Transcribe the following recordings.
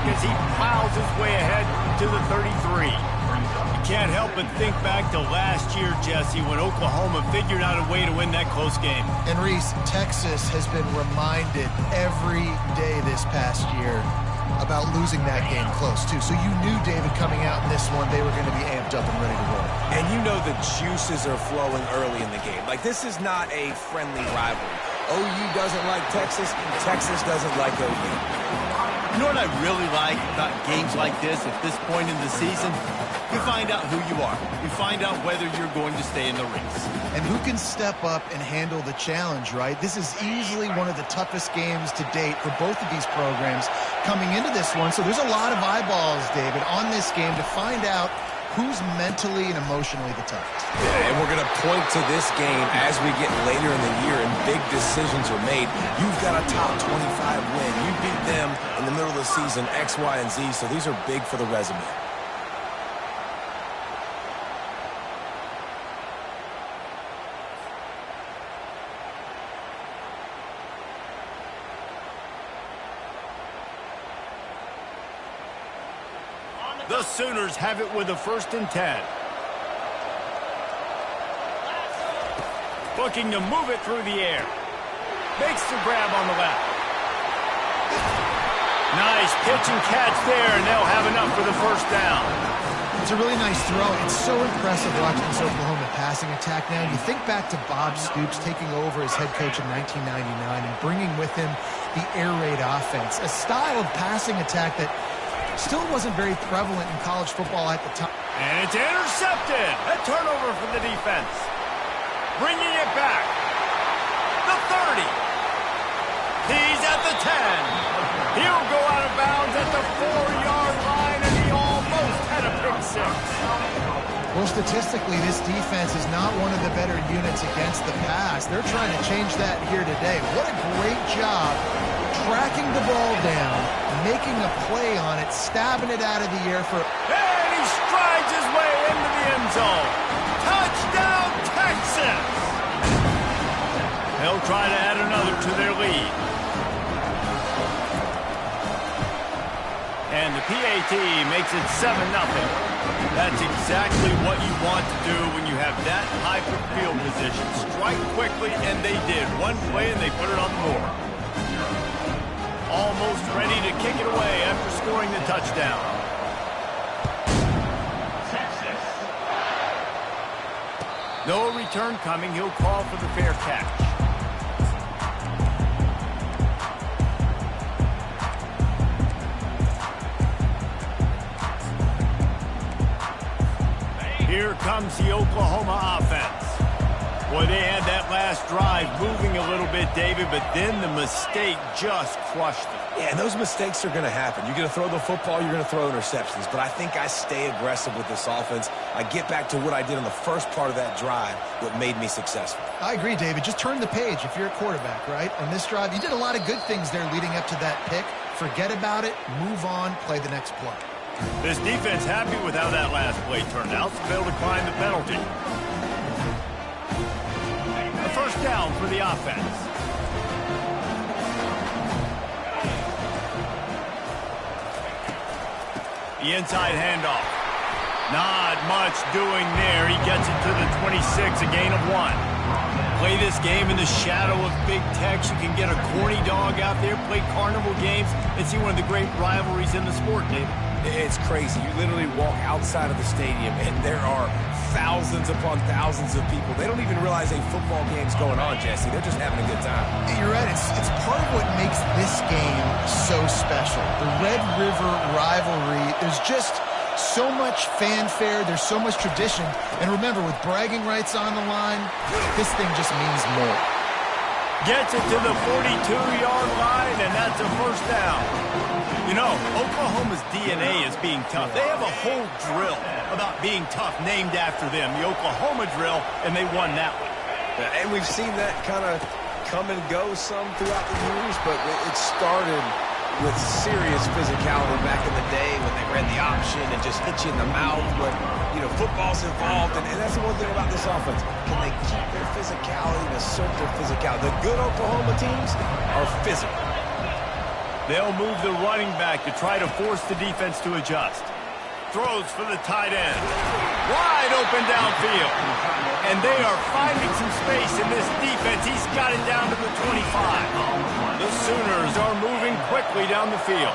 back as he plows his way ahead to the 33. You can't help but think back to last year, Jesse, when Oklahoma figured out a way to win that close game. And Reese, Texas has been reminded every day this past year about losing that game close, too. So you knew, David, coming out in this one, they were going to be amped up and ready to roll. And you know the juices are flowing early in the game. Like, this is not a friendly rivalry. OU doesn't like Texas. Texas doesn't like OU. You know what I really like about games like this at this point in the season? You find out who you are. You find out whether you're going to stay in the race. And who can step up and handle the challenge, right? This is easily one of the toughest games to date for both of these programs coming into this one. So there's a lot of eyeballs, David, on this game to find out who's mentally and emotionally the toughest. Yeah, and we're going to point to this game as we get later in the year and big decisions are made. You've got a top 25 win. You beat them in the middle of the season, X, Y, and Z, so these are big for the resume. The Sooners have it with a 1st and 10. Looking to move it through the air. Makes the grab on the left. Nice pitch and catch there, and they'll have enough for the 1st down. It's a really nice throw. It's so impressive watching this Oklahoma passing attack now. You think back to Bob Stoops taking over as head coach in 1999 and bringing with him the air raid offense, a style of passing attack that still wasn't very prevalent in college football at the time. And it's intercepted. A turnover for the defense. Bringing it back. The 30. He's at the 10. He'll go out of bounds at the 4-yard line, and he almost had a pick six. Well, statistically, this defense is not one of the better units against the pass. They're trying to change that here today. What a great job tracking the ball down, making a play on it, stabbing it out of the air for... And he strides his way into the end zone. Touchdown, Texas! They'll try to add another to their lead. And the PAT makes it 7-0. That's exactly what you want to do when you have that type of field position. Strike quickly, and they did. One play, and they put it on the board. Almost ready to kick it away after scoring the touchdown. No return coming. He'll call for the fair catch. Here comes the Oklahoma offense. Boy, they had that last drive moving a little bit, David, but then the mistake just crushed it. Yeah, and those mistakes are going to happen. You're going to throw the football, you're going to throw interceptions. But I think I stay aggressive with this offense. I get back to what I did on the first part of that drive that made me successful. I agree, David. Just turn the page if you're a quarterback, right? On this drive, you did a lot of good things there leading up to that pick. Forget about it, move on, play the next play. This defense happy with how that last play turned out, so they'll decline the penalty. A 1st down for the offense. The inside handoff. Not much doing there. He gets it to the 26, a gain of 1. Play this game in the shadow of Big Tex. You can get a corny dog out there, play carnival games, and see one of the great rivalries in the sport, David. It's crazy. You literally walk outside of the stadium, and there are thousands upon thousands of people. They don't even realize a football game's going on, Jesse. They're just having a good time. You're right. It's part of what makes this game so special. The Red River rivalry, there's just so much fanfare. There's so much tradition. And remember, with bragging rights on the line, this thing just means more. Gets it to the 42-yard line, and that's a 1st down. You know, Oklahoma's DNA is being tough. They have a whole drill about being tough named after them, the Oklahoma drill, and they won that one. And we've seen that kind of come and go some throughout the years, but it started with serious physicality back in the day when they ran the option and just hit you in the mouth. But, you know, football's involved, and that's the one thing about this offense. Can they keep their physicality and assert their physicality? The good Oklahoma teams are physical. They'll move the running back to try to force the defense to adjust. Throws for the tight end. Wide open downfield. And they are finding some space in this defense. He's got it down to the 25. The Sooners are moving quickly down the field.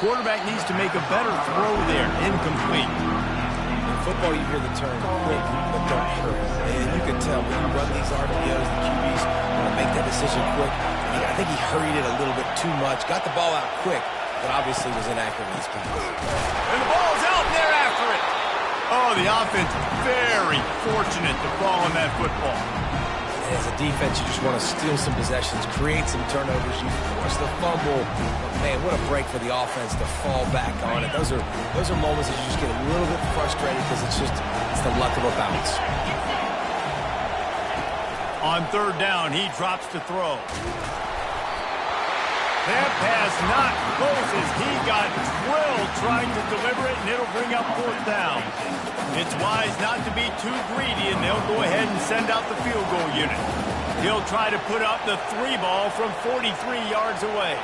Quarterback needs to make a better throw there. Incomplete. In football, you hear the term quick, but don't hurry. And you can tell when you run these RPOs, the QBs want to make that decision quick. And I think he hurried it a little bit too much. Got the ball out quick, but obviously was inaccurate in his pass. And the ball's out, and they're after it. Oh, the offense very fortunate to fall on that football. As a defense, you just want to steal some possessions, create some turnovers. You force the fumble. Man, what a break for the offense to fall back on it. Those are moments that you just get a little bit frustrated because it's the luck of a bounce. On third down, he drops to throw. That pass not close as he got drilled trying to deliver it, and it'll bring up fourth down. It's wise not to be too greedy, and they'll go ahead and send out the field goal unit. He'll try to put up the 3 ball from 43 yards away.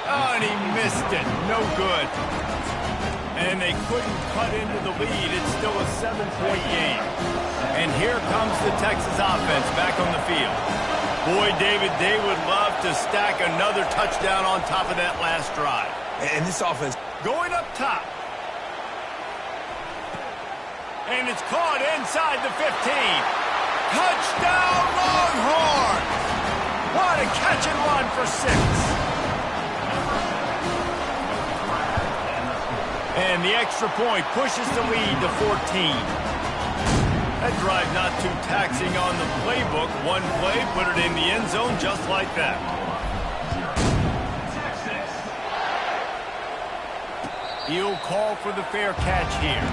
Oh, and he missed it. No good. And they couldn't cut into the lead. It's still a 7-point game. And here comes the Texas offense back on the field. Boy, David, they would love to stack another touchdown on top of that last drive. And this offense going up top. And it's caught inside the 15. Touchdown, Longhorns! What a catch and run for 6. And the extra point pushes the lead to 14. That drive not too taxing on the playbook. One play, put it in the end zone just like that. He'll call for the fair catch here.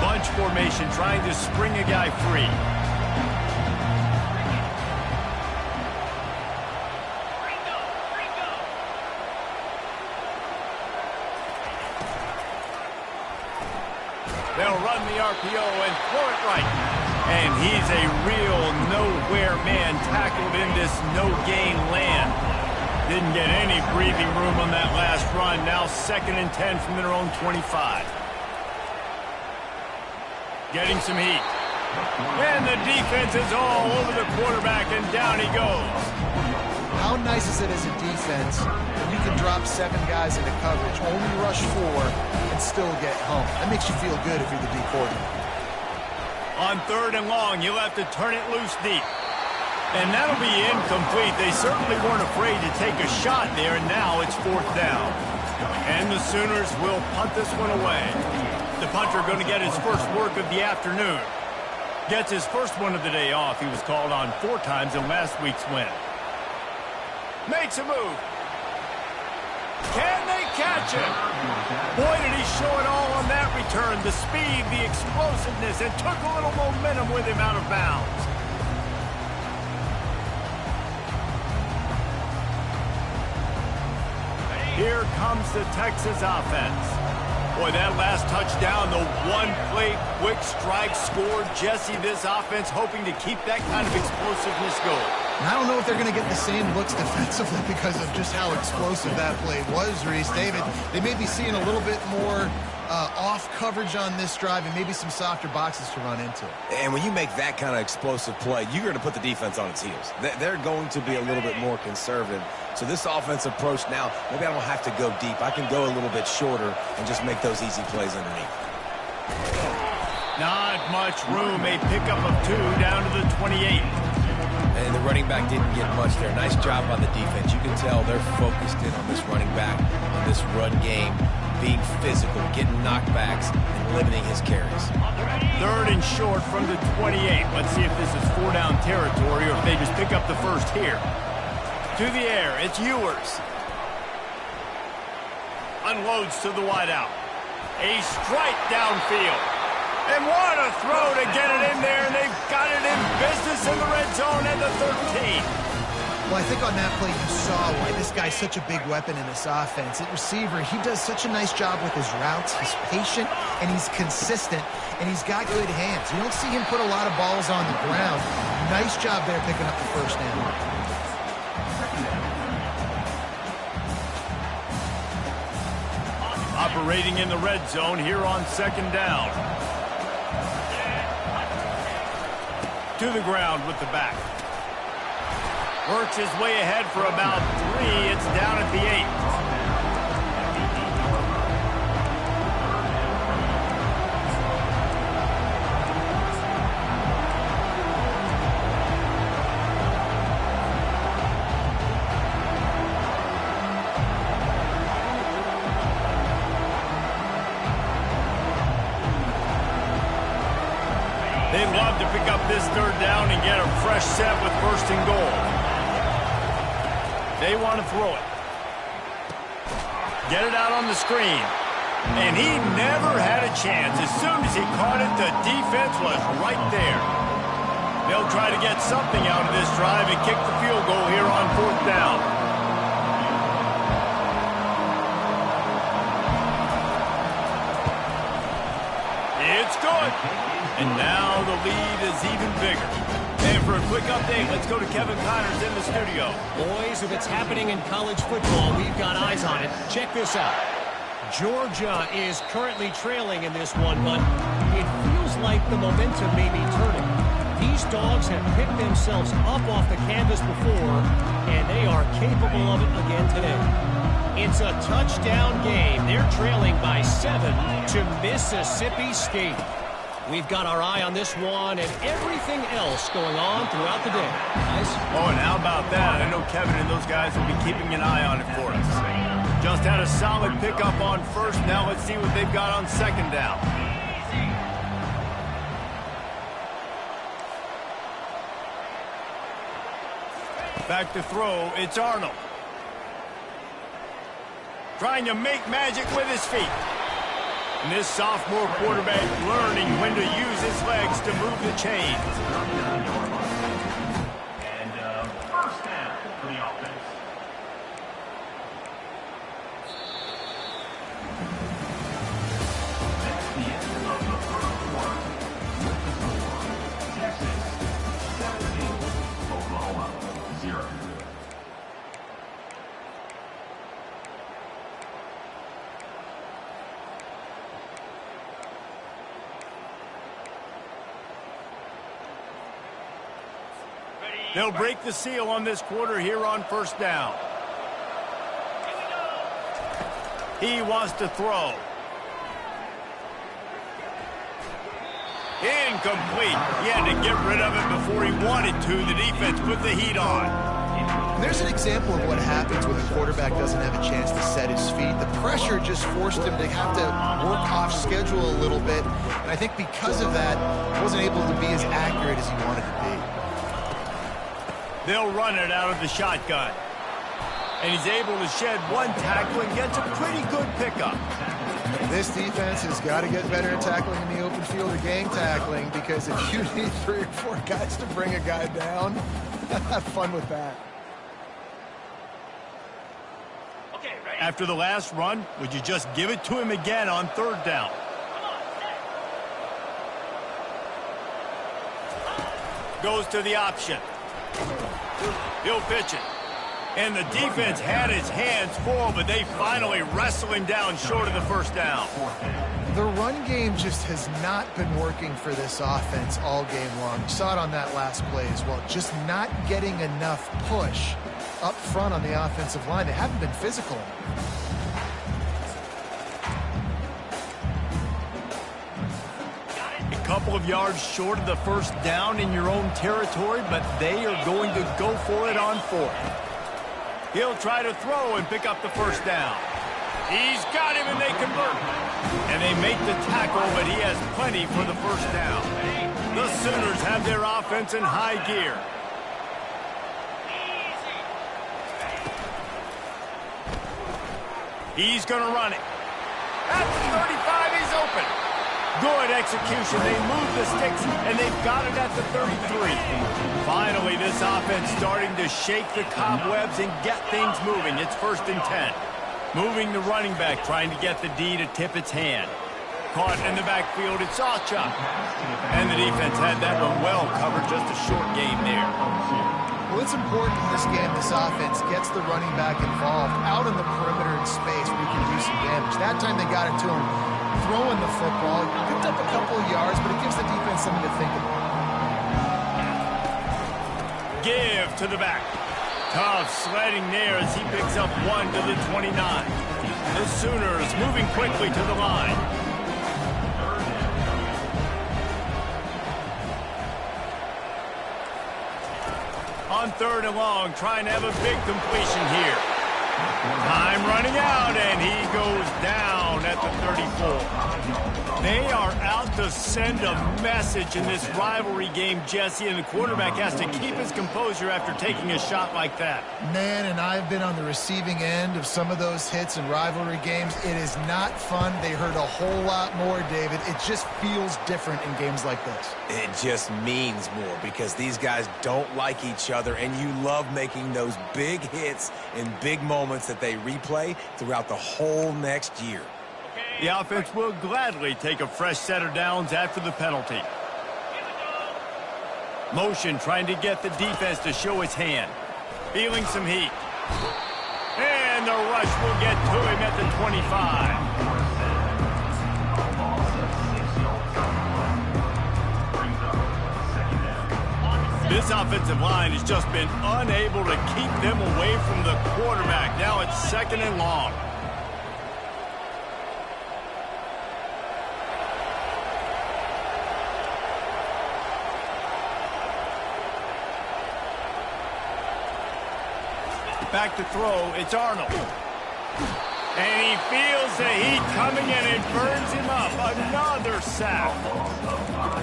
Bunch formation trying to spring a guy free. They'll run the RPO and throw it right. And he's a real nowhere man tackled in this no-gain land. Didn't get any breathing room on that last run. Now 2nd and 10 from their own 25. Getting some heat. And the defense is all over the quarterback, and down he goes. How nice is it as a defense when you can drop 7 guys into coverage, only rush 4, and still get home? That makes you feel good if you're the D coordinator. On 3rd and long, you'll have to turn it loose deep. And that'll be incomplete. They certainly weren't afraid to take a shot there, and now it's 4th down. And the Sooners will punt this one away. The punter going to get his first work of the afternoon. Gets his first one of the day off. He was called on 4 times in last week's win. Makes a move. Can they catch him? Boy, did he show it all on that return. The speed, the explosiveness, and took a little momentum with him out of bounds. Here comes the Texas offense. Boy, that last touchdown, the one-play quick strike scored. Jesse, this offense hoping to keep that kind of explosiveness going. And I don't know if they're going to get the same looks defensively because of just how explosive that play was, Reese. David, they may be seeing a little bit more off coverage on this drive and maybe some softer boxes to run into. And when you make that kind of explosive play, you're going to put the defense on its heels. They're going to be a little bit more conservative. So this offense approach now, maybe I don't have to go deep. I can go a little bit shorter and just make those easy plays underneath. Not much room. A pickup of 2 down to the 28. And the running back didn't get much there. Nice job by the defense. You can tell they're focused in on this running back, on this run game, being physical, getting knockbacks, and limiting his carries. 3rd and short from the 28. Let's see if this is 4-down territory or if they just pick up the first here. To the air, it's Ewers. Unloads to the wideout. A strike downfield. And what a throw to get it in there, and they've got it in business in the red zone at the 13. Well, I think on that play you saw why this guy's such a big weapon in this offense. At receiver, he does such a nice job with his routes. He's patient, and he's consistent, and he's got good hands. You don't see him put a lot of balls on the ground. Nice job there picking up the first down. Operating in the red zone here on second down. To the ground with the back. Works his way ahead for about 3. It's down at the 8. They'd love to pick up this third down and get a fresh set with first and goal. They want to throw it. Get it out on the screen. And he never had a chance. As soon as he caught it, the defense was right there. They'll try to get something out of this drive and kick the field goal here on fourth down. It's good. And now the lead is even bigger. And for a quick update, let's go to Kevin Connors in the studio. Boys, if it's happening in college football, we've got eyes on it. Check this out. Georgia is currently trailing in this one, but it feels like the momentum may be turning. These dogs have picked themselves up off the canvas before, and they are capable of it again today. It's a touchdown game. They're trailing by 7 to Mississippi State. We've got our eye on this one and everything else going on throughout the day. Guys? Oh, and how about that? I know Kevin and those guys will be keeping an eye on it for us. Just had a solid pickup on first. Now let's see what they've got on second down. Back to throw. It's Arnold. Trying to make magic with his feet. And this sophomore quarterback learning when to use his legs to move the chains. And first down for the offense. That's the end of the first quarter. Texas 17, Oklahoma 0. They'll break the seal on this quarter here on first down. He wants to throw. Incomplete. He had to get rid of it before he wanted to. The defense put the heat on. There's an example of what happens when the quarterback doesn't have a chance to set his feet. The pressure just forced him to have to work off schedule a little bit. And I think because of that, he wasn't able to be as accurate as he wanted to be. They'll run it out of the shotgun. And he's able to shed one tackle and gets a pretty good pickup. This defense has got to get better at tackling in the open field or gang tackling, because if you need 3 or 4 guys to bring a guy down, have fun with that. After the last run, would you just give it to him again on third down? Goes to the option. He'll pitch it. And the defense had his hands full, but they finally wrestle him down short of the first down. The run game just has not been working for this offense all game long. You saw it on that last play as well. Just not getting enough push up front on the offensive line. They haven't been physical. A couple of yards short of the first down in your own territory, but they are going to go for it on fourth. He'll try to throw and pick up the first down. He's got him, and they convert. And they make the tackle, but he has plenty for the first down. The Sooners have their offense in high gear. He's going to run it. At the 35, he's open. Good execution. They move the sticks, and they've got it at the 33. Finally, this offense starting to shake the cobwebs and get things moving. It's 1st and 10. Moving the running back, trying to get the D to tip its hand. Caught in the backfield, it's Sawchuk. And the defense had that one well covered, just a short game there. Well, it's important in this game, this offense gets the running back involved out in the perimeter in space where you can do some damage. That time they got it to him throwing the football. Picked up a couple of yards, but it gives the defense something to think about. Give to the back. Tough sledding there as he picks up 1 to the 29. The Sooners moving quickly to the line. On 3rd and long, trying to have a big completion here. Time running out, and he goes down at the 34. They are out to send a message in this rivalry game, Jesse, and the quarterback has to keep his composure after taking a shot like that. Man, and I've been on the receiving end of some of those hits in rivalry games. It is not fun. They hurt a whole lot more, David. It just feels different in games like this. It just means more because these guys don't like each other, and you love making those big hits in big moments that they replay throughout the whole next year. The offense will gladly take a fresh set of downs after the penalty. Motion trying to get the defense to show its hand. Feeling some heat. And the rush will get to him at the 25. This offensive line has just been unable to keep them away from the quarterback. Now it's 2nd and long. Back to throw, it's Arnold. And he feels the heat coming in and burns him up. Another sack.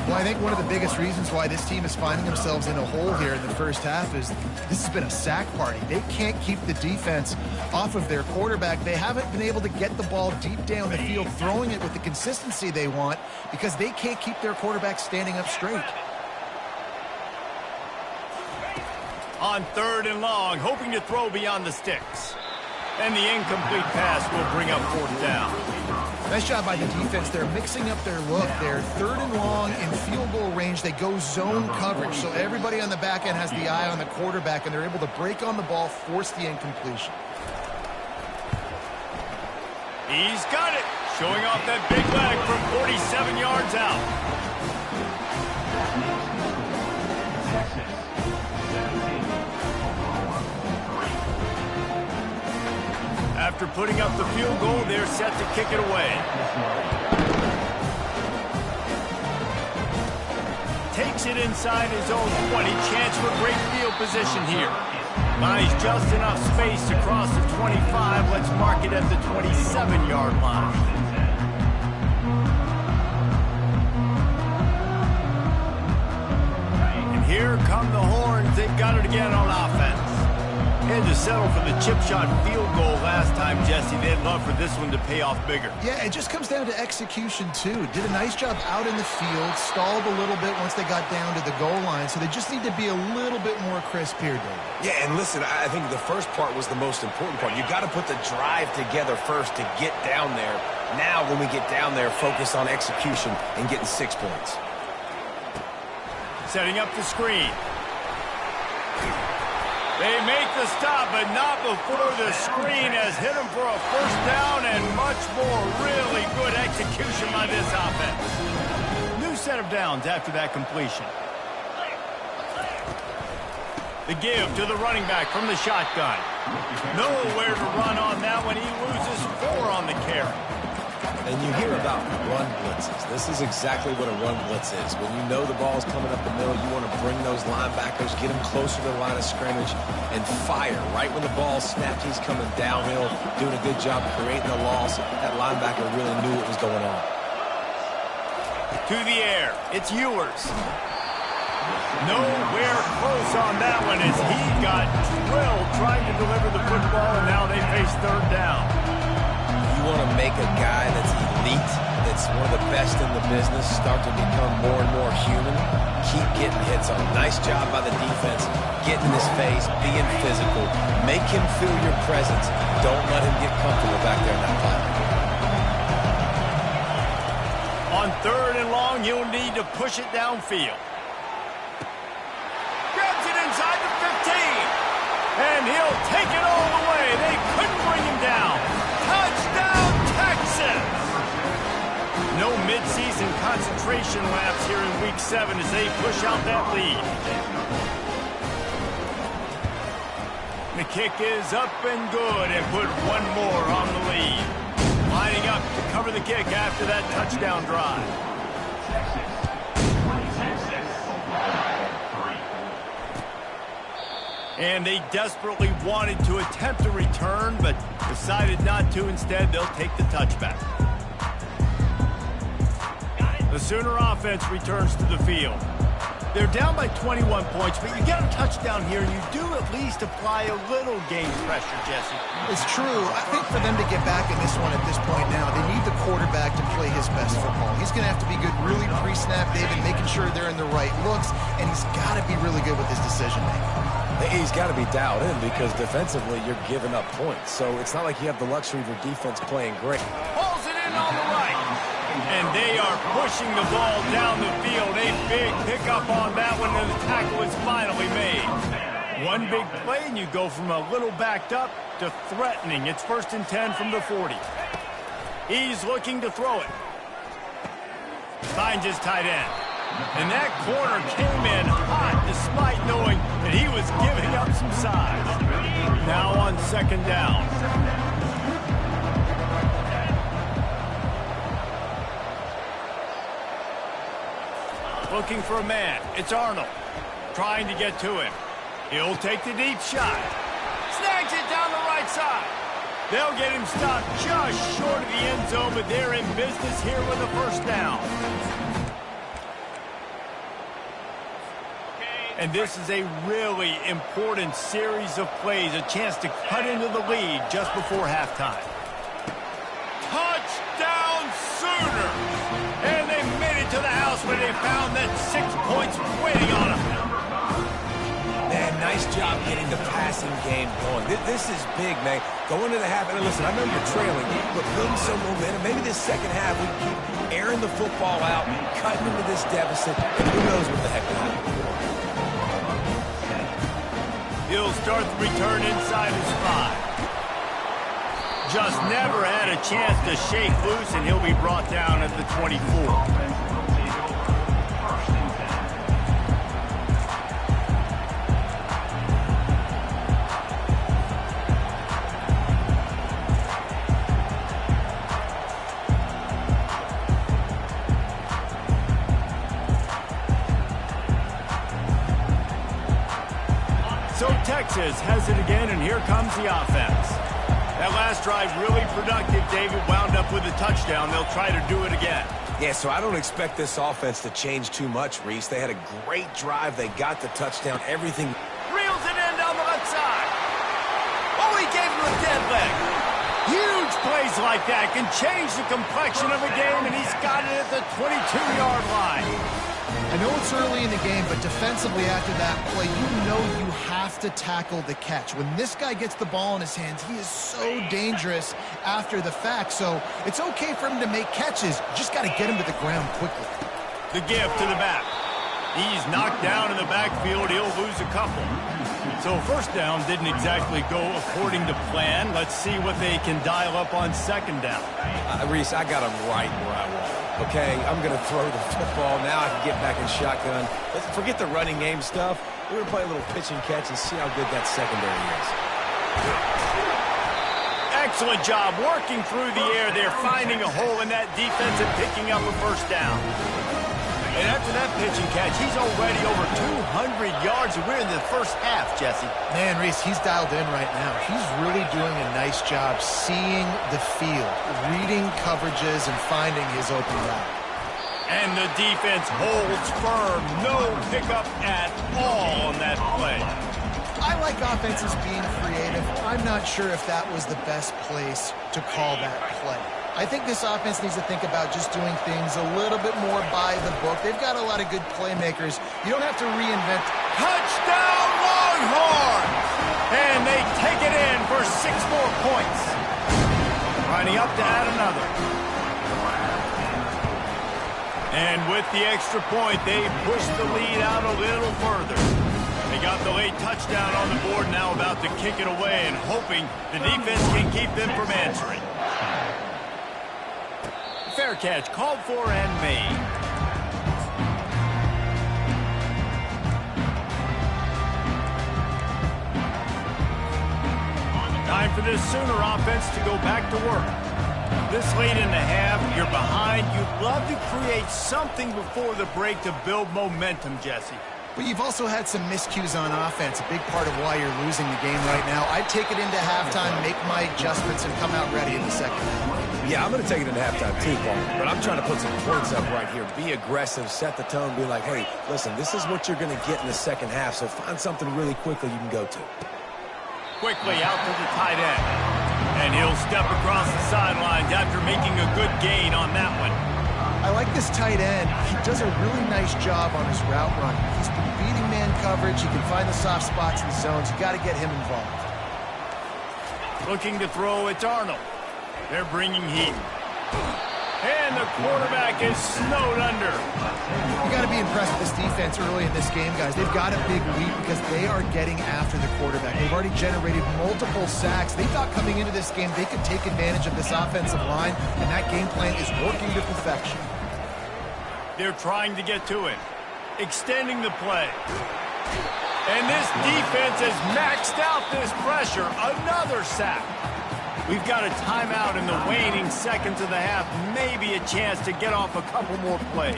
Well, I think one of the biggest reasons why this team is finding themselves in a hole here in the first half is this has been a sack party. They can't keep the defense off of their quarterback. They haven't been able to get the ball deep down the field, throwing it with the consistency they want because they can't keep their quarterback standing up straight. On 3rd and long, hoping to throw beyond the sticks. And the incomplete pass will bring up 4th down. Nice job by the defense. They're mixing up their look. They're 3rd and long in field goal range. They go zone coverage, so everybody on the back end has the eye on the quarterback, and they're able to break on the ball, force the incompletion. He's got it. Showing off that big leg from 47 yards out. After putting up the field goal, they're set to kick it away. Takes it inside his own 20. Chance for great field position here. Buys just enough space to cross the 25. Let's mark it at the 27-yard line. And here come the horns. They've got it again on offense. Had to settle for the chip shot field goal last time, Jesse. They'd love for this one to pay off bigger. Yeah, it just comes down to execution, too. Did a nice job out in the field, stalled a little bit once they got down to the goal line, so they just need to be a little bit more crisp here, David. Yeah, and listen, I think the first part was the most important part. You got to put the drive together first to get down there. Now, when we get down there, focus on execution and getting 6 points. Setting up the screen. They make the stop, but not before the screen has hit them for a 1st down and much more. Really good execution by this offense. New set of downs after that completion. The give to the running back from the shotgun. Nowhere to run on that one. He loses 4 on the carry. And you hear about run blitzes. This is exactly what a run blitz is. When you know the ball's coming up the middle, you want to bring those linebackers, get them closer to the line of scrimmage, and fire. Right when the ball snapped, he's coming downhill, doing a good job creating a loss. That linebacker really knew what was going on. To the air, it's Ewers. Nowhere close on that one as he got drilled trying to deliver the football, and now they face 3rd down. You want to make a guy that's elite, that's one of the best in the business start to become more and more human, keep getting hits on him. Nice job by the defense, getting in his face, being physical. Make him feel your presence. Don't let him get comfortable back there in that pocket. On 3rd and long, you'll need to push it downfield. Grabs it inside the 15. And he'll take it all the way. They couldn't bring him down. Touchdown, Texas! No midseason concentration laps here in Week 7 as they push out that lead. The kick is up and good and put one more on the lead. Lining up to cover the kick after that touchdown drive. And they desperately wanted to attempt a return, but decided not to. Instead, they'll take the touchback. The Sooner offense returns to the field. They're down by 21 points, but you get a touchdown here, and you do at least apply a little game pressure, Jesse. It's true. I think for them to get back in this one at this point now, they need the quarterback to play his best football. He's going to have to be good really pre-snap, David, making sure they're in the right looks, and he's got to be really good with his decision-making. He's got to be dialed in because defensively you're giving up points. So it's not like you have the luxury of your defense playing great. Pulls it in on the right. And they are pushing the ball down the field. A big pickup on that one, and the tackle is finally made. One big play, and you go from a little backed up to threatening. It's 1st and 10 from the 40. He's looking to throw it. Finds his tight end. And that corner came in hot despite knowing that he was giving up some size. Now on 2nd down. Looking for a man. It's Arnold. Trying to get to him. He'll take the deep shot. Snags it down the right side. They'll get him stopped just short of the end zone, but they're in business here with a 1st down. And this is a really important series of plays, a chance to cut into the lead just before halftime. Touchdown Sooners! And they made it to the house where they found that 6 points waiting on them. Man, nice job getting the passing game going. This is big, man. Go into the half, and listen, I know you're trailing, but building some momentum. Maybe this second half we keep airing the football out, cutting into this deficit, and who knows what the heck will happen. He'll start the return inside his 5. Just never had a chance to shake loose, and he'll be brought down at the 24. So Texas has it again, and here comes the offense. That last drive really productive, David, wound up with a touchdown. They'll try to do it again. Yeah, so I don't expect this offense to change too much, Reese. They had a great drive. They got the touchdown. Everything. Reels it in down the left side. Oh, he gave him a dead leg. Huge plays like that can change the complexion of a game, and he's got it at the 22-yard line. I know it's early in the game, but defensively after that play, you know you have to tackle the catch. When this guy gets the ball in his hands, he is so dangerous after the fact. So it's okay for him to make catches. Just got to get him to the ground quickly. The gift to the back. He's knocked down in the backfield. He'll lose a couple. So 1st down didn't exactly go according to plan. Let's see what they can dial up on 2nd down. Reese, I got him right where I want. Okay, I'm going to throw the football. Now I can get back in shotgun. Let's forget the running game stuff. We're going to play a little pitch and catch and see how good that secondary is. Excellent job working through the air. They're finding a hole in that defense and picking up a 1st down. And after that pitch and catch, he's already over 200 yards, and we're in the 1st half, Jesse. Man, Reese, he's dialed in right now. He's really doing a nice job seeing the field, reading coverages, and finding his open route. And the defense holds firm. No pickup at all on that play. I like offenses being creative. I'm not sure if that was the best place to call that play. I think this offense needs to think about just doing things a little bit more by the book. They've got a lot of good playmakers. You don't have to reinvent. Touchdown, Longhorns! And they take it in for 6 more points. Lining up to add another. And with the extra point, they push the lead out a little further. They got the late touchdown on the board, now about to kick it away and hoping the defense can keep them from answering. Fair catch, called for and made. Time for this Sooner offense to go back to work. This late in the half, you're behind. You'd love to create something before the break to build momentum, Jesse. But you've also had some miscues on offense, a big part of why you're losing the game right now. I'd take it into halftime, make my adjustments, and come out ready in the second half. Yeah, I'm going to take it into halftime too, Paul. But I'm trying to put some points up right here. Be aggressive, set the tone, be like, hey, listen, this is what you're going to get in the second half, so find something really quickly you can go to. Quickly out to the tight end. And he'll step across the sidelines after making a good gain on that one. I like this tight end. He does a really nice job on his route running. He's been beating man coverage. He can find the soft spots in the zones. You got to get him involved. Looking to throw, it's Arnold. They're bringing heat. And the quarterback is snowed under. You got to be impressed with this defense early in this game, guys. They've got a big lead because they are getting after the quarterback. They've already generated multiple sacks. They thought coming into this game they could take advantage of this offensive line, and that game plan is working to perfection. They're trying to get to it, extending the play. And this defense has maxed out this pressure. Another sack. We've got a timeout in the waning seconds of the half. Maybe a chance to get off a couple more plays.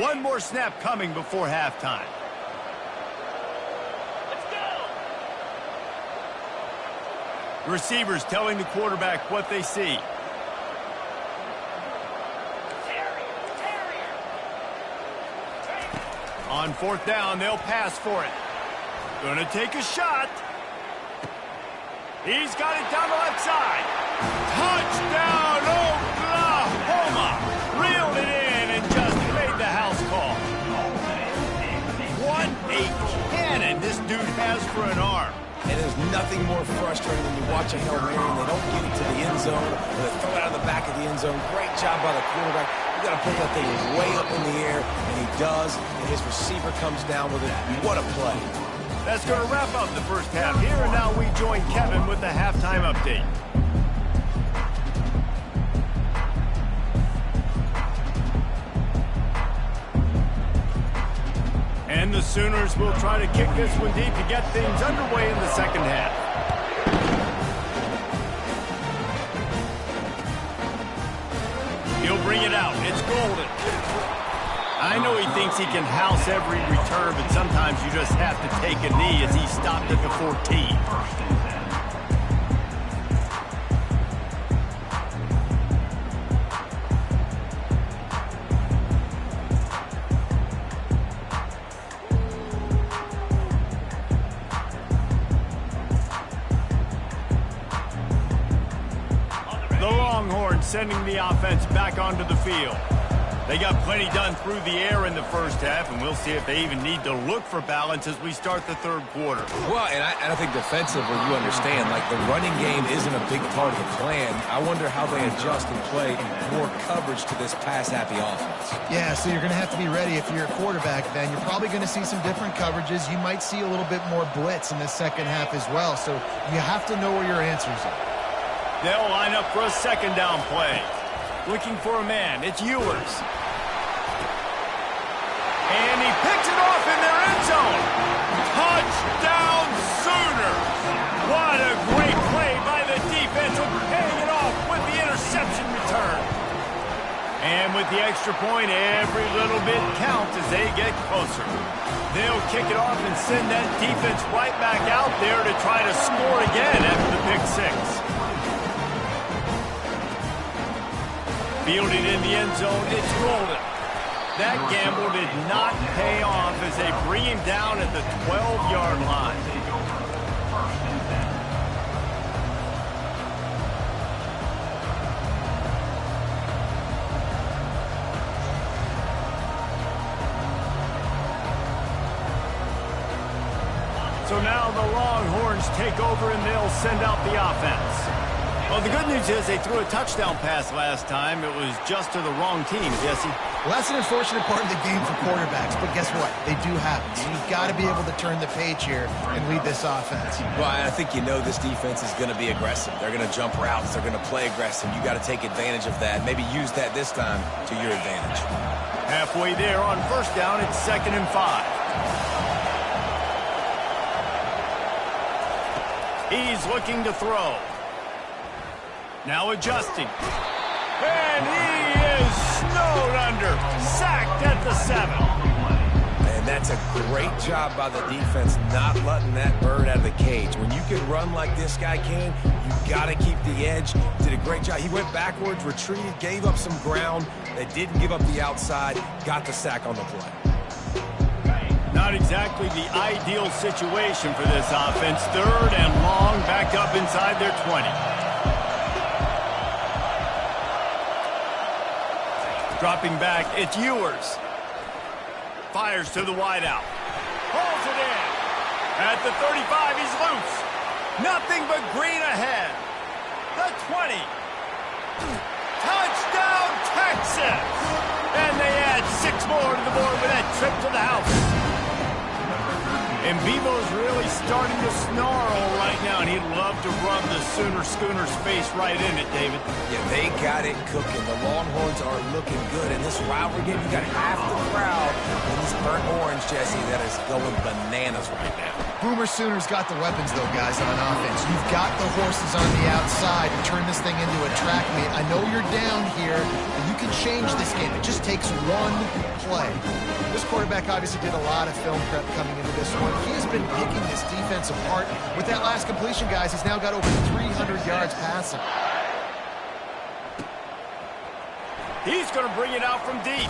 One more snap coming before halftime. Receivers telling the quarterback what they see. On 4th down, they'll pass for it. Gonna take a shot. He's got it down the left side. Touchdown, Oklahoma! Reeled it in and just made the house call. What a cannon this dude has for an arm. And there's nothing more frustrating when you watch a Hail Mary and they don't get it to the end zone, or they throw it out of the back of the end zone. Great job by the quarterback. You got to put that thing way up in the air, and he does, and his receiver comes down with it. What a play. That's going to wrap up the first half here, and now we join Kevin with the halftime update. And the Sooners will try to kick this one deep to get things underway in the second half. He'll bring it out. It's Golden. I know he thinks he can house every return, but sometimes you just have to take a knee as he stopped at the 14. Sending the offense back onto the field. They got plenty done through the air in the first half, and we'll see if they even need to look for balance as we start the third quarter. Well, and I think defensively, you understand, like the running game isn't a big part of the plan. I wonder how they adjust and play more coverage to this pass-happy offense. Yeah, so you're going to have to be ready if you're a quarterback, then. You're probably going to see some different coverages. You might see a little bit more blitz in the second half as well, so you have to know where your answers are. They'll line up for a second down play. Looking for a man. It's Ewers. And he picks it off in their end zone. Touchdown Sooners. What a great play by the defense of paying it off with the interception return. And with the extra point, every little bit counts as they get closer. They'll kick it off and send that defense right back out there to try to score again after the pick six. Fielded in the end zone, it's Golden. That gamble did not pay off as they bring him down at the 12-yard line. So now the Longhorns take over and they'll send out the offense. Well, the good news is they threw a touchdown pass last time. It was just to the wrong team, Jesse. Well, that's an unfortunate part of the game for quarterbacks, but guess what? They do happen. So you've got to be able to turn the page here and lead this offense. Well, I think you know this defense is going to be aggressive. They're going to jump routes. They're going to play aggressive. You got to take advantage of that. Maybe use that this time to your advantage. Halfway there on first down, it's 2nd and 5. He's looking to throw. Now adjusting. And he is snowed under. Sacked at the 7. And that's a great job by the defense not letting that bird out of the cage. When you can run like this guy can, you got to keep the edge. Did a great job. He went backwards, retreated, gave up some ground. They didn't give up the outside. Got the sack on the play. Not exactly the ideal situation for this offense. 3rd and long, back up inside their 20. Dropping back, it's Ewers. Fires to the wideout. Pulls it in. At the 35, he's loose. Nothing but green ahead. The 20. Touchdown, Texas! And they add 6 more to the board with that trip to the house. And Bevo's really starting to snarl right now, and he'd love to rub the Sooner Schooner's face right in it, David. Yeah, they got it cooking. The Longhorns are looking good. In this rivalry game, you got half the crowd in this burnt orange, Jesse, that is going bananas right now. Boomer Sooners got the weapons, though, guys, on offense. You've got the horses on the outside to turn this thing into a track meet. I know you're down here, but you can change this game. It just takes one play. This quarterback obviously did a lot of film prep coming into this one. He has been picking this defense apart. With that last completion, guys, he's now got over 300 yards passing. He's going to bring it out from deep.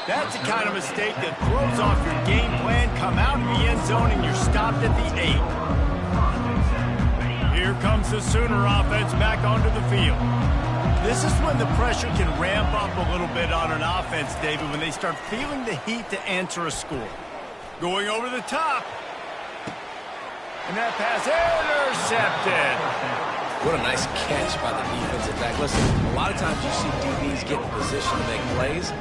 That's the kind of mistake that throws off your game plan. Come out of the end zone and you're stopped at the 8. Here comes the Sooner offense back onto the field. This is when the pressure can ramp up a little bit on an offense, David, when they start feeling the heat to answer a score. Going over the top. And that pass intercepted. What a nice catch by the defensive back. Listen, a lot of times you see DBs get in position to make plays.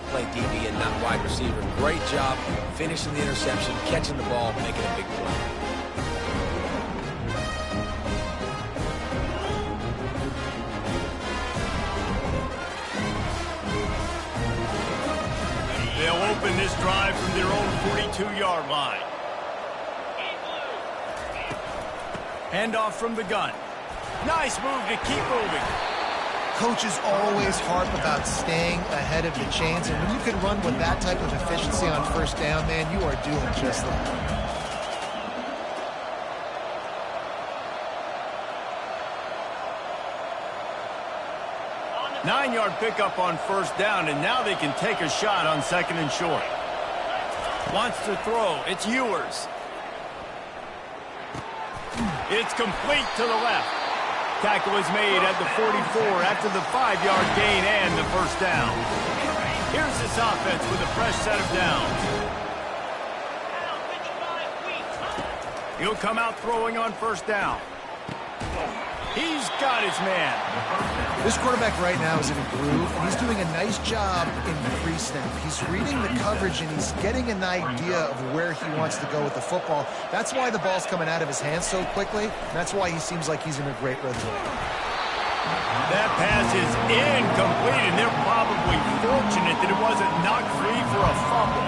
Play DB and not wide receiver. Great job finishing the interception, catching the ball, making a big play. They'll open this drive from their own 42-yard line. Handoff from the gun. Nice move to keep moving. Coaches always harp about staying ahead of the chains, and when you can run with that type of efficiency on first down, man, you are doing just that. 9-yard pickup on first down, and now they can take a shot on 2nd and short. Wants to throw. It's Ewers. It's complete to the left. Tackle is made at the 44 after the 5-yard gain and the first down. Here's this offense with a fresh set of downs. He'll come out throwing on first down. He's got his man. This quarterback right now is in a groove, and he's doing a nice job in pre-snap. He's reading the coverage, and he's getting an idea of where he wants to go with the football. That's why the ball's coming out of his hands so quickly, and that's why he seems like he's in a great rhythm. That pass is incomplete, and they're probably fortunate that it wasn't knocked free for a fumble.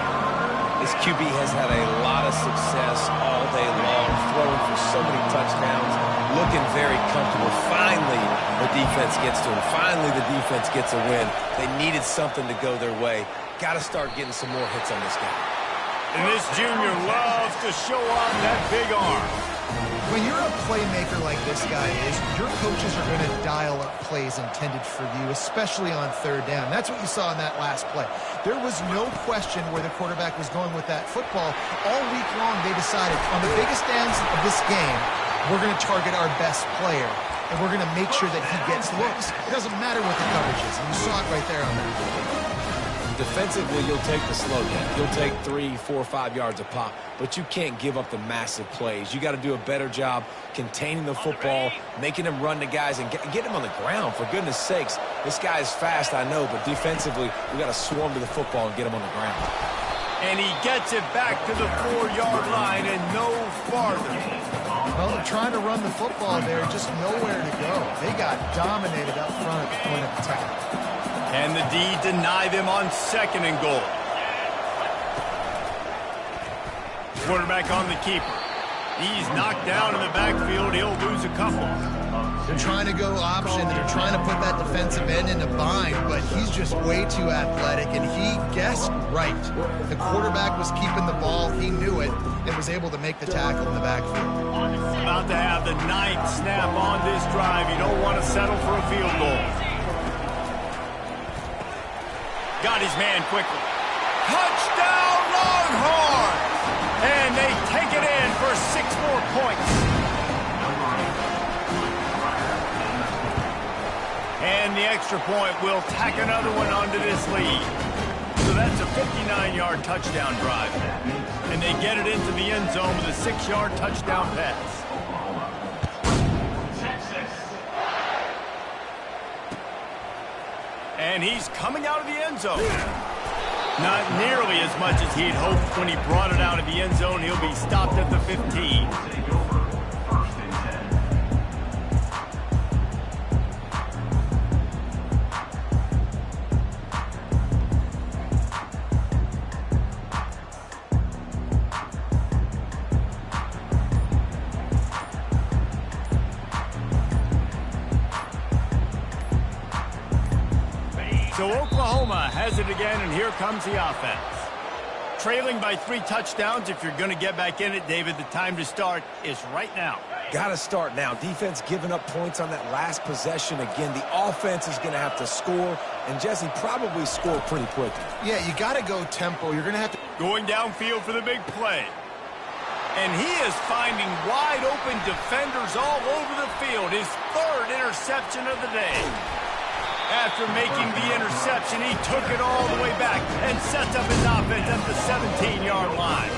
This QB has had a lot of success all day long, throwing for so many touchdowns, looking very comfortable. Finally, the defense gets to him. Finally, the defense gets a win. They needed something to go their way. Got to start getting some more hits on this guy. And this junior loves to show off that big arm. When you're a playmaker like this guy is, your coaches are going to dial up plays intended for you, especially on third down. That's what you saw in that last play. There was no question where the quarterback was going with that football. All week long, they decided on the biggest downs of this game, we're going to target our best player, and we're going to make sure that he gets looks. It doesn't matter what the coverage is, and you saw it right there on that. Defensively, you'll take the slow game. You'll take 3, 4, 5 yards a pop, but you can't give up the massive plays. You got to do a better job containing the football, making him run to guys, and get him on the ground, for goodness sakes. This guy is fast, I know, but defensively, we got to swarm to the football and get him on the ground. And he gets it back to the 4-yard line and no farther. Well, they're trying to run the football there, just nowhere to go. They got dominated up front at the point of attack. And the D deny them on 2nd and goal. Quarterback on the keeper. He's knocked down in the backfield. He'll lose a couple. They're trying to go option. They're trying to put that defensive end in a bind, but he's just way too athletic, and he guessed right. The quarterback was keeping the ball. He knew it and was able to make the tackle in the backfield. About to have the 9th snap on this drive. You don't want to settle for a field goal. Got his man quickly. Touchdown, Longhorns! And they take it in for 6 more points. And the extra point will tack another one onto this lead. So that's a 59-yard touchdown drive. And they get it into the end zone with a 6-yard touchdown pass. And he's coming out of the end zone. Not nearly as much as he'd hoped when he brought it out of the end zone. He'll be stopped at the 15. So Oklahoma has it again, and here comes the offense. Trailing by 3 touchdowns. If you're going to get back in it, David, the time to start is right now. Got to start now. Defense giving up points on that last possession. Again, the offense is going to have to score, and Jesse probably score pretty quickly. Yeah, you got to go tempo. You're going to have to... Going downfield for the big play. And he is finding wide open defenders all over the field. His 3rd interception of the day. After making the interception, he took it all the way back and sets up his offense at the 17-yard line.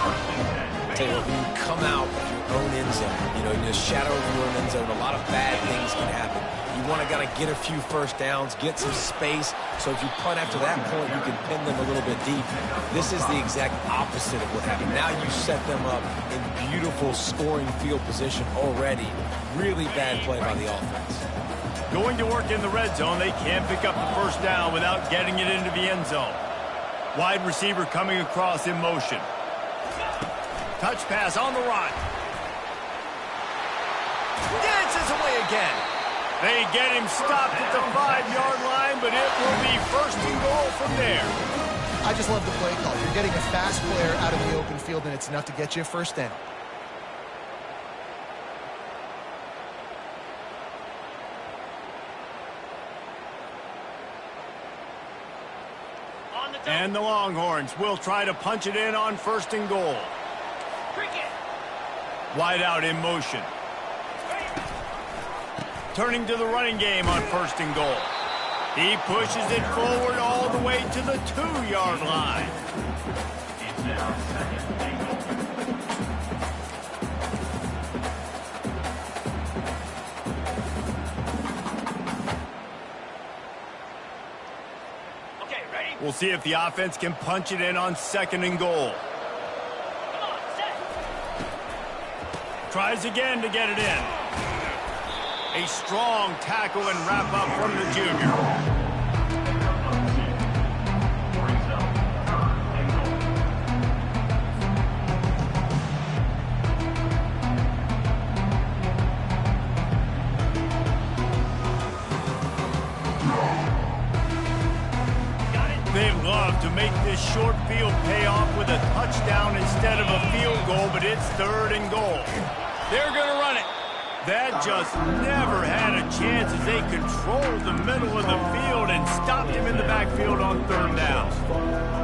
Tell you what, when you come out of your own end zone, you know, in the shadow of your own end zone, a lot of bad things can happen. You want to get a few first downs, get some space, so if you punt after that point, you can pin them a little bit deep. This is the exact opposite of what happened. Now you set them up in beautiful scoring field position already. Really bad play by the offense. Going to work in the red zone, they can't pick up the first down without getting it into the end zone. Wide receiver coming across in motion. Touch pass on the run. Dances away again. They get him stopped at the 5-yard line, but it will be 1st and goal from there. I just love the play call. You're getting a fast player out of the open field, and it's enough to get you a first down. And the Longhorns will try to punch it in on 1st and goal. Wide out in motion. Turning to the running game on 1st and goal. He pushes it forward all the way to the 2-yard line. It's now 2nd and goal. We'll see if the offense can punch it in on 2nd and goal. Tries again to get it in. A strong tackle and wrap up from the junior. They love to make this short field pay off with a touchdown instead of a field goal, but it's 3rd and goal. They're going to run it. That just never had a chance as they controlled the middle of the field and stopped him in the backfield on third down.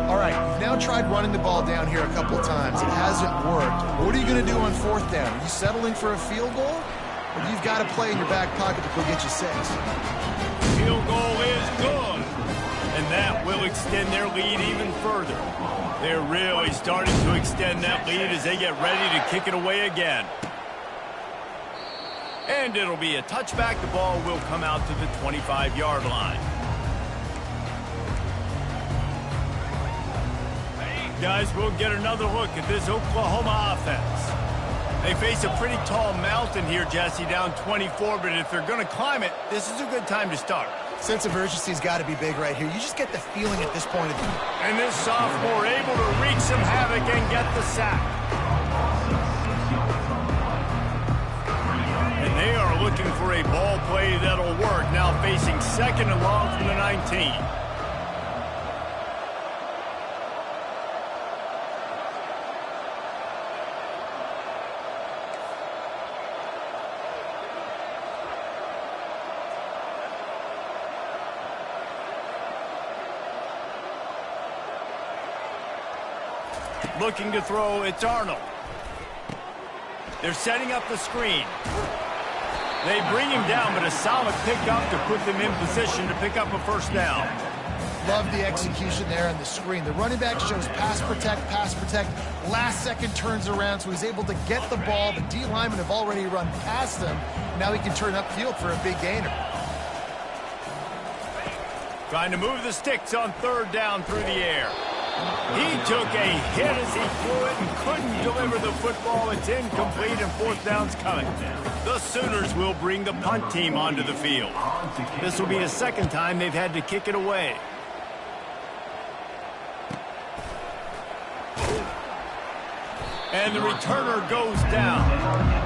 All right, you've now tried running the ball down here a couple of times. It hasn't worked. What are you going to do on fourth down? Are you settling for a field goal? Or you've got to play in your back pocket to go get you 6? Field goal is good. And that will extend their lead even further. They're really starting to extend that lead as they get ready to kick it away again. And it'll be a touchback. The ball will come out to the 25-yard line. Guys, we'll get another look at this Oklahoma offense. They face a pretty tall mountain here, Jesse, down 24, but if they're going to climb it, this is a good time to start. Sense of urgency's got to be big right here. You just get the feeling at this point of the game. And this sophomore able to wreak some havoc and get the sack. And they are looking for a ball play that'll work, now facing second and long from the 19. Looking to throw, it's Arnold. They're setting up the screen. They bring him down, but a solid pickup to put them in position to pick up a first down. Love the execution there on the screen. The running back shows pass protect. Last second turns around, so he's able to get the ball. The D linemen have already run past him. Now he can turn upfield for a big gainer. Trying to move the sticks on third down through the air. He took a hit as he threw it and couldn't deliver the football. It's incomplete and fourth down's coming. The Sooners will bring the punt team onto the field. This will be the second time they've had to kick it away. And the returner goes down.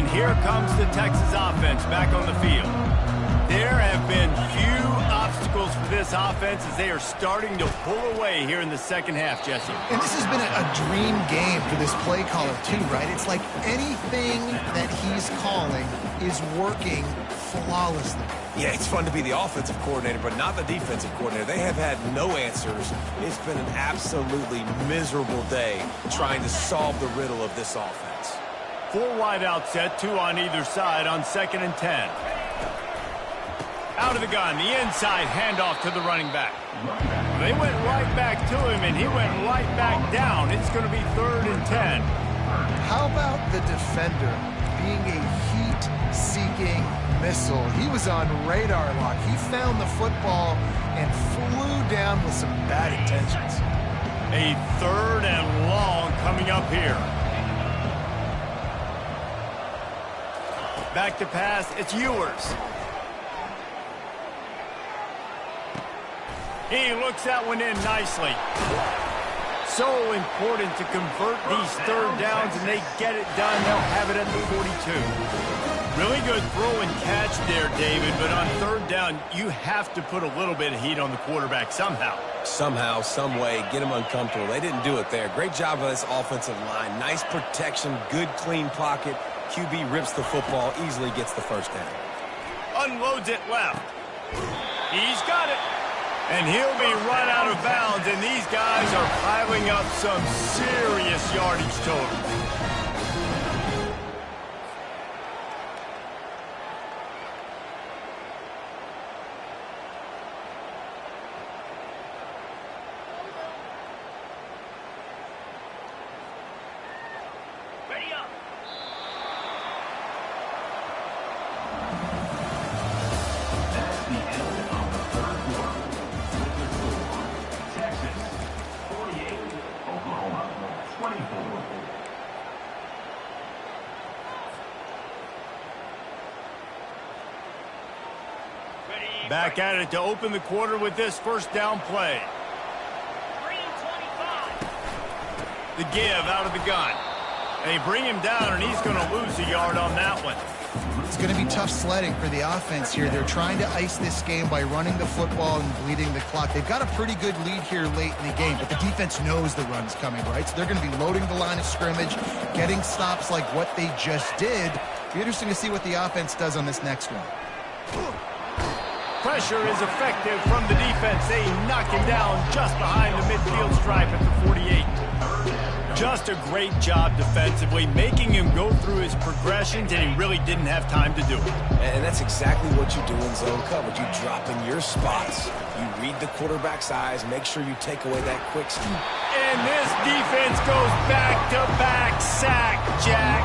Here comes the Texas offense back on the field. There have been few obstacles for this offense as they are starting to pull away here in the second half, Jesse. And this has been a dream game for this play caller too, right? It's like anything that he's calling is working flawlessly. Yeah, it's fun to be the offensive coordinator, but not the defensive coordinator. They have had no answers. It's been an absolutely miserable day trying to solve the riddle of this offense. 4 wide out set, 2 on either side on 2nd and 10. Out of the gun, the inside handoff to the running back. They went right back to him, and he went right back down. It's going to be 3rd and 10. How about the defender being a heat-seeking missile? He was on radar lock. He found the football and flew down with some bad intentions. A 3rd and long coming up here. Back to pass, it's Ewers. He looks that one in nicely. So important to convert these 3rd downs, and they get it done. They'll have it at the 42. Really good throw and catch there, David, but on 3rd down, you have to put a little bit of heat on the quarterback somehow. Somehow, some way, get him uncomfortable. They didn't do it there. Great job of this offensive line. Nice protection, good clean pocket. QB rips the football, easily gets the first down. Unloads it left. He's got it. And he'll be run out of bounds, and these guys are piling up some serious yardage total. Back at it to open the quarter with this first down play. The give out of the gun. They bring him down, and he's going to lose a yard on that one. It's going to be tough sledding for the offense here. They're trying to ice this game by running the football and bleeding the clock. They've got a pretty good lead here late in the game, but the defense knows the run's coming, right? So they're going to be loading the line of scrimmage, getting stops like what they just did. Be interesting to see what the offense does on this next one. Pressure is effective from the defense. They knock him down just behind the midfield stripe at the 48. Just a great job defensively, making him go through his progressions, and he really didn't have time to do it. And that's exactly what you do in zone coverage. You drop in your spots. You read the quarterback's eyes, make sure you take away that quick scoop. And this defense goes back-to-back sack, Jack.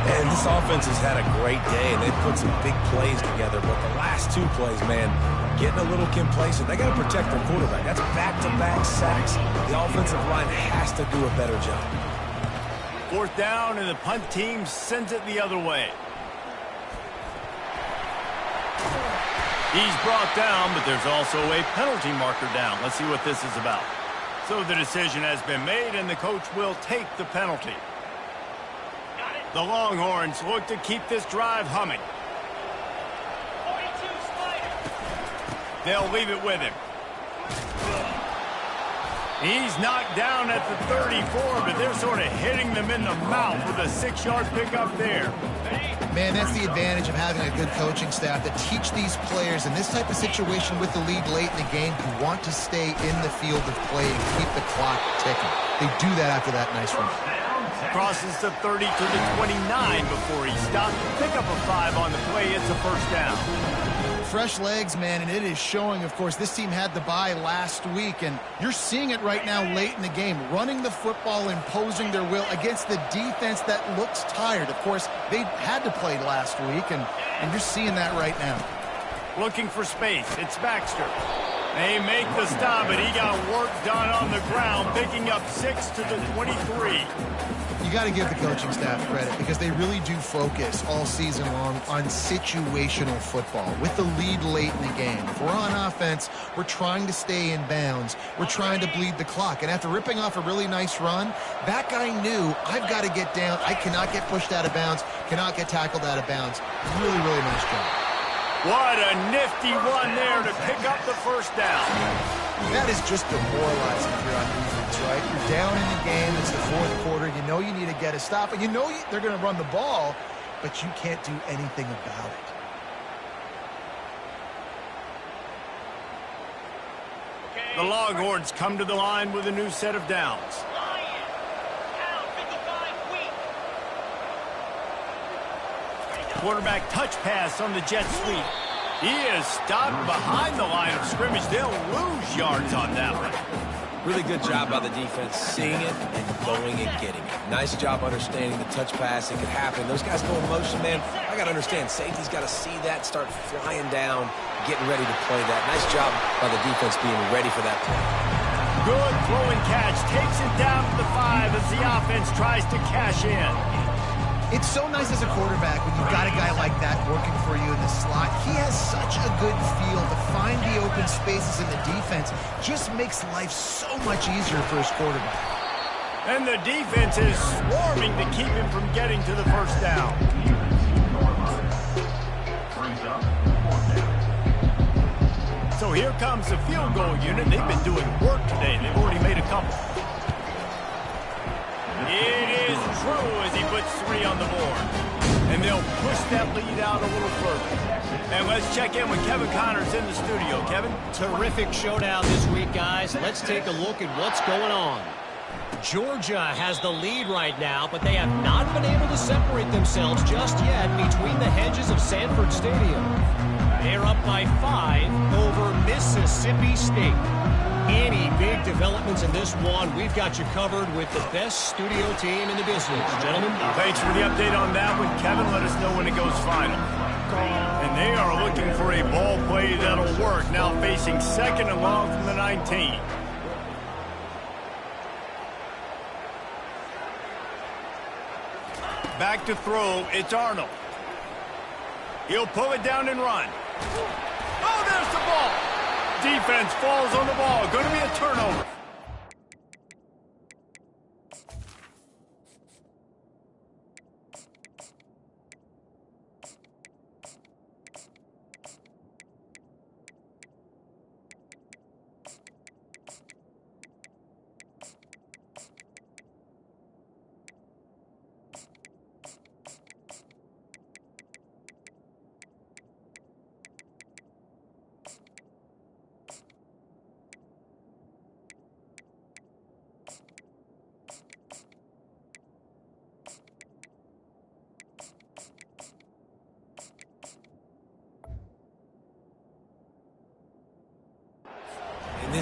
And this offense has had a great day, and they've put some big plays together. But the last two plays, man, getting a little complacent. They got to protect their quarterback. That's back-to-back sacks. The offensive line has to do a better job. 4th down, and the punt team sends it the other way. He's brought down, but there's also a penalty marker down. Let's see what this is about. So the decision has been made, and the coach will take the penalty. The Longhorns look to keep this drive humming. They'll leave it with him. He's knocked down at the 34, but they're sort of hitting them in the mouth with a 6-yard pickup there. Man, that's the advantage of having a good coaching staff that teach these players in this type of situation with the lead late in the game who want to stay in the field of play and keep the clock ticking. They do that after that nice run. Crosses the 30 to the 29 before he stopped. Pick up a 5 on the play. It's a first down. Fresh legs, man, and it is showing. Of course, this team had the bye last week, and you're seeing it right now late in the game, running the football, imposing their will against the defense that looks tired. Of course, they had to play last week, and you're seeing that right now. Looking for space. It's Baxter. They make the stop, but he got work done on the ground, picking up 6 to the 23. You got to give the coaching staff credit because they really do focus all season long on situational football with the lead late in the game. If we're on offense, we're trying to stay in bounds. We're trying to bleed the clock. And after ripping off a really nice run, that guy knew, I've got to get down. I cannot get pushed out of bounds, cannot get tackled out of bounds. Really, really nice job. What a nifty run there to pick up the first down. That is just demoralizing if you're on defense, right? You're down in the game. It's the 4th quarter. You know you need to get a stop, and you know they're going to run the ball, but you can't do anything about it. The Longhorns come to the line with a new set of downs. Quarterback touch pass on the jet sweep. He is stopped behind the line of scrimmage. They'll lose yards on that one. Really good job by the defense, seeing it and going and getting it. Nice job understanding the touch pass. It could happen. Those guys go in motion, man. I got to understand, safety's got to see that, start flying down, getting ready to play that. Nice job by the defense being ready for that play. Good throw and catch. Takes it down to the 5 as the offense tries to cash in. It's so nice as a quarterback when you've got a guy like that working for you in the slot. He has such a good feel to find the open spaces in the defense. Just makes life so much easier for his quarterback. And the defense is swarming to keep him from getting to the first down. So here comes the field goal unit. They've been doing work today. They've already made a couple. It is true as he puts 3 on the board. And they'll push that lead out a little further. And let's check in with Kevin Connors in the studio. Kevin? Terrific showdown this week, guys. Let's take a look at what's going on. Georgia has the lead right now, but they have not been able to separate themselves just yet between the hedges of Sanford Stadium. They're up by 5 over Mississippi State. Any big developments in this one, we've got you covered with the best studio team in the business. Gentlemen. Thanks for the update on that one, Kevin. Let us know when it goes final. And they are looking for a ball play that'll work. Now facing 2nd and long from the 19. Back to throw. It's Arnold. He'll pull it down and run. Oh, there's the ball. Defense falls on the ball. Going to be a turnover.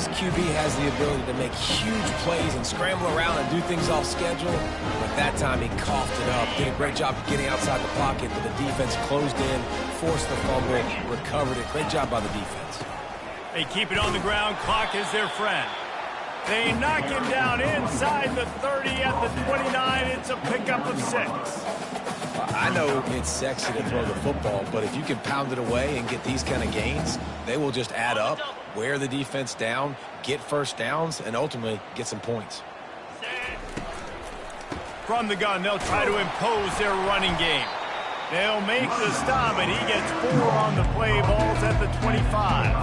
this QB has the ability to make huge plays and scramble around and do things off schedule. But that time he coughed it up, did a great job of getting outside the pocket, but the defense closed in, forced the fumble, recovered it. Great job by the defense. They keep it on the ground. Clock is their friend. They knock him down inside the 30 at the 29. It's a pickup of 6. I know it's sexy to throw the football, but if you can pound it away and get these kind of gains, they will just add up, wear the defense down, get first downs, and ultimately get some points. From the gun, they'll try to impose their running game. They'll make the stop, and he gets 4 on the play. Ball's at the 25.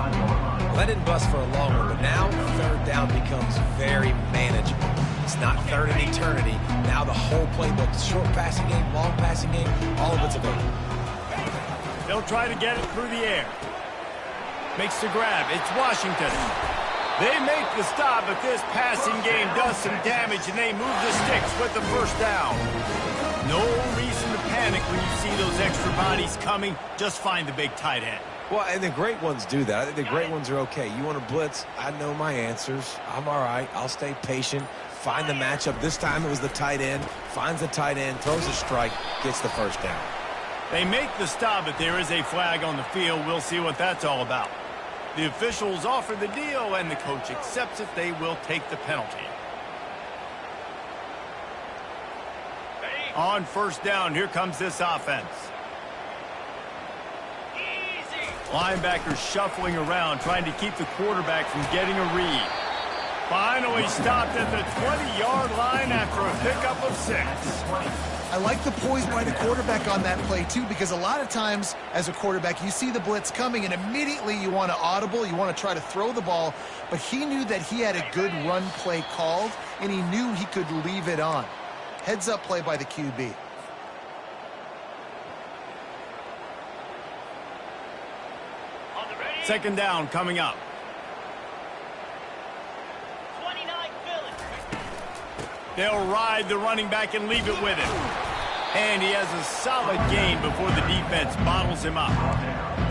Let it bust for a long one, but now third down becomes very manageable. It's not third in eternity. Now the whole playbook, short passing game, long passing game, all of it's available. They'll try to get it through the air. Makes the grab. It's Washington. They make the stop, but this passing game does some damage, and they move the sticks with the first down. No reason to panic when you see those extra bodies coming. Just find the big tight end. Well, and the great ones do that. I think the great ones are okay. You want to blitz? I know my answers. I'm all right. I'll stay patient. Find the matchup. This time it was the tight end. Finds the tight end, throws a strike, gets the first down. They make the stop, but there is a flag on the field. We'll see what that's all about. The officials offer the deal, and the coach accepts it. They will take the penalty. On first down, here comes this offense. Linebackers shuffling around, trying to keep the quarterback from getting a read. Finally stopped at the 20-yard line after a pickup of 6. I like the poise by the quarterback on that play, too, because a lot of times as a quarterback, you see the blitz coming, and immediately you want to audible, you want to try to throw the ball, but he knew that he had a good run play called, and he knew he could leave it on. Heads-up play by the QB. Second down coming up. 29 Philly. They'll ride the running back and leave it with him. And he has a solid gain before the defense bottles him up.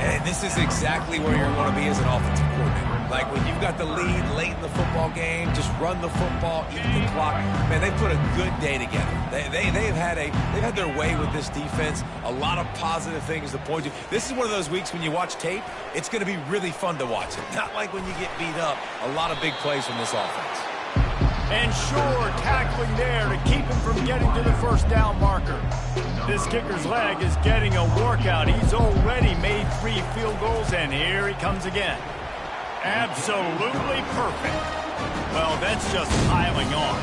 And this is exactly where you're going to be as an offensive coordinator. Like when you've got the lead late in the football game, just run the football, eat the clock. Man, they put a good day together. They've had their way with this defense. A lot of positive things to point to. This is one of those weeks when you watch tape, it's going to be really fun to watch it. Not like when you get beat up. A lot of big plays from this offense. And sure, tackling there to keep him from getting to the first down marker. This kicker's leg is getting a workout. He's already made 3 field goals, and here he comes again. Absolutely perfect. Well, that's just piling on.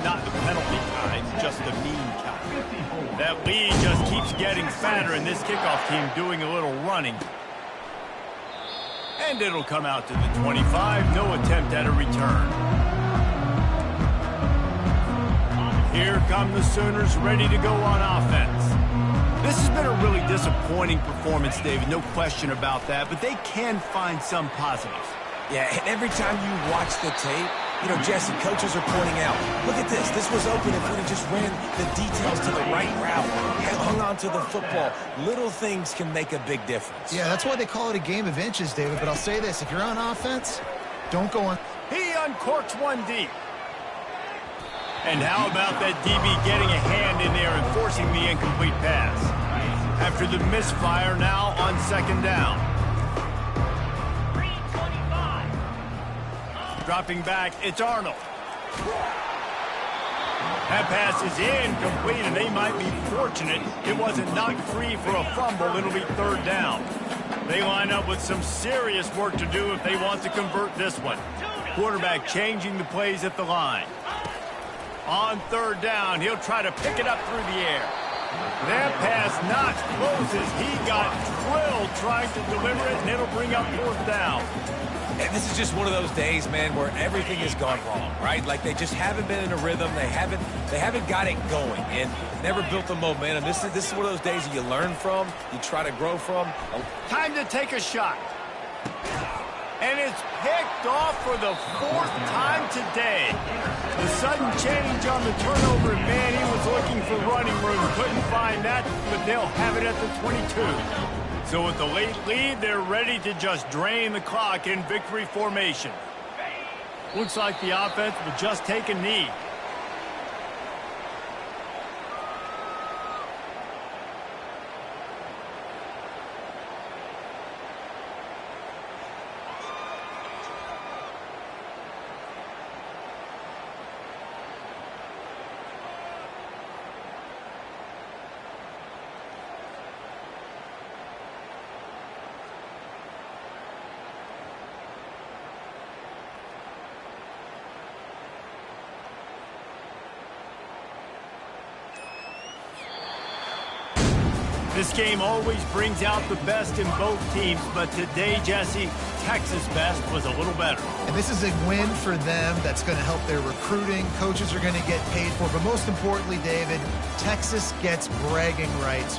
Not the penalty kind, just the mean kind. That lead just keeps getting fatter, and this kickoff team doing a little running. And it'll come out to the 25. No attempt at a return. Here come the Sooners ready to go on offense. This has been a really disappointing performance, David, no question about that, but they can find some positives. Yeah, and every time you watch the tape, you know, Jesse, coaches are pointing out, look at this. This was open if we just ran the details to the right route, hung on to the football. Little things can make a big difference. Yeah, that's why they call it a game of inches, David, but I'll say this. If you're on offense, don't go on. He uncorks one deep. And how about that DB getting a hand in there and forcing the incomplete pass? After the misfire, now on second down. 325. Dropping back, it's Arnold. That pass is incomplete, and they might be fortunate it wasn't knocked free for a fumble. It'll be third down. They line up with some serious work to do if they want to convert this one. Quarterback changing the plays at the line. On third down, he'll try to pick it up through the air. That pass not closes. He got drilled trying to deliver it, and it'll bring up fourth down. And this is just one of those days, man, where everything has gone wrong, right? Like they just haven't been in a rhythm. They haven't got it going and never built the momentum. This is one of those days that you learn from, you try to grow from. Time to take a shot. And it's picked off for the 4th time today. The sudden change on the turnover, man, he was looking for running room. Couldn't find that, but they'll have it at the 22. So with the late lead, they're ready to just drain the clock in victory formation. Looks like the offense will just take a knee. This game always brings out the best in both teams, but today, Jesse, Texas' best was a little better. And this is a win for them that's going to help their recruiting. Coaches are going to get paid for, but most importantly, David, Texas gets bragging rights